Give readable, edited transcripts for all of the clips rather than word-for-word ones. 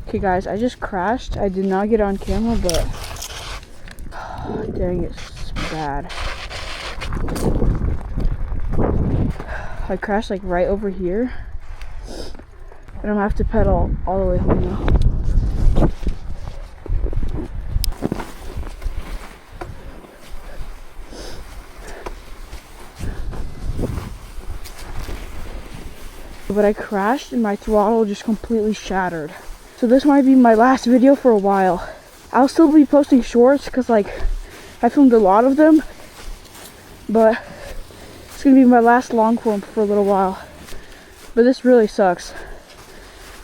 Okay guys, I just crashed. I did not get on camera, but dang, it's bad. I crashed like right over here, and I'm gonna have to pedal all the way home now. But I crashed and my throttle just completely shattered. So this might be my last video for a while. I'll still be posting shorts because like I filmed a lot of them, but it's gonna be my last long form for a little while. But this really sucks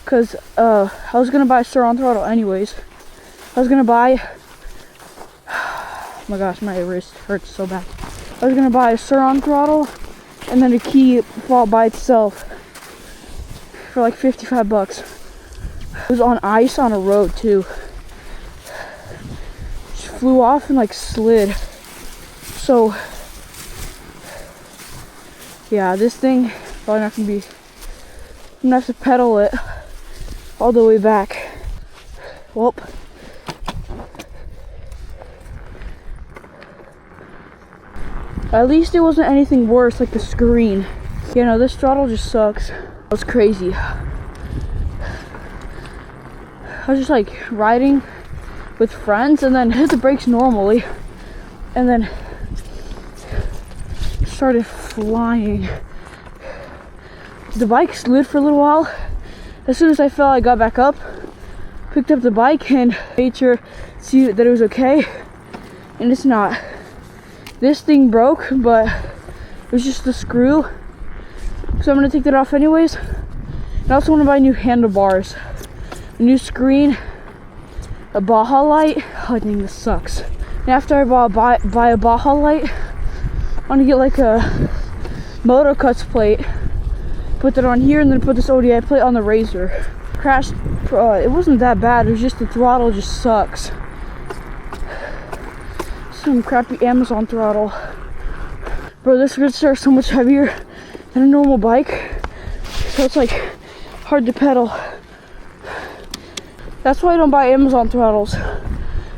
because I was gonna buy a Sur-On throttle anyways. I was gonna buy, oh my gosh, my wrist hurts so bad. I was gonna buy a Sur-On throttle and then a key fob by itself for like 55 bucks. It was on ice on a road too. Just flew off and like slid. So yeah, this thing probably not gonna be, I'm gonna have to pedal it all the way back. Well, at least it wasn't anything worse like the screen. You know, this throttle just sucks. It was crazy. I was just like riding with friends and then hit the brakes normally and then started flying. The bike slid for a little while. As soon as I fell, I got back up, picked up the bike and made sure to see that it was okay, and it's not. This thing broke, but it was just the screw, so I'm gonna take that off anyways. And I also want to buy new handlebars, a new screen, a Baja light. Oh dang, this sucks. And after I buy a Baja light, I want to get like a Moto Cuts plate, put that on here, and then put this ODI plate on the Razor. Crashed, it wasn't that bad, it was just the throttle just sucks. Some crappy Amazon throttle. Bro, this Ridster is so much heavier than a normal bike, so it's like hard to pedal. That's why I don't buy Amazon throttles.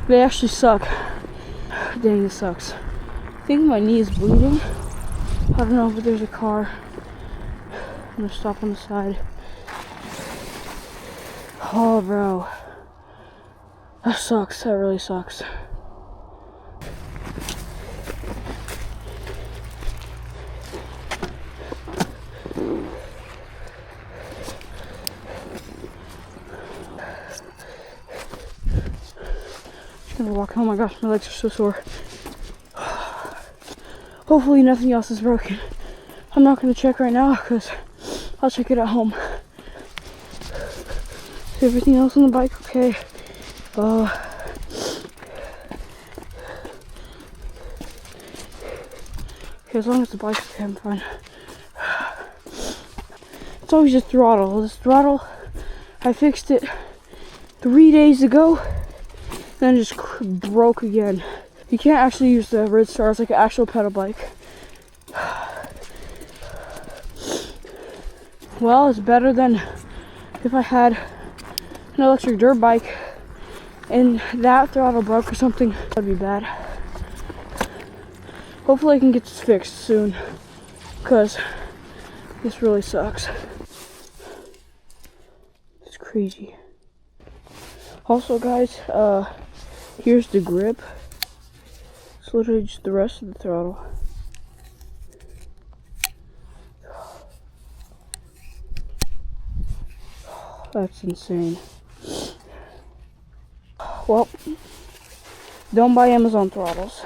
They actually suck. Dang, this sucks. I think my knee is bleeding. I don't know, but there's a car. I'm gonna stop on the side. Oh, bro. That sucks. That really sucks. Just gonna walk. Oh my gosh, my legs are so sore. Hopefully nothing else is broken. I'm not gonna check right now because I'll check it at home. Is everything else on the bike okay? Okay, as long as the bike's okay, I'm fine. It's always the throttle. This throttle, I fixed it 3 days ago, then it just broke again. You can't actually use the Ridster as like an actual pedal bike. Well, it's better than if I had an electric dirt bike and that throttle broke or something. That'd be bad. Hopefully I can get this fixed soon, because this really sucks. It's crazy. Also guys, here's the grip. It's literally just the rest of the throttle. That's insane. Well, don't buy Amazon throttles.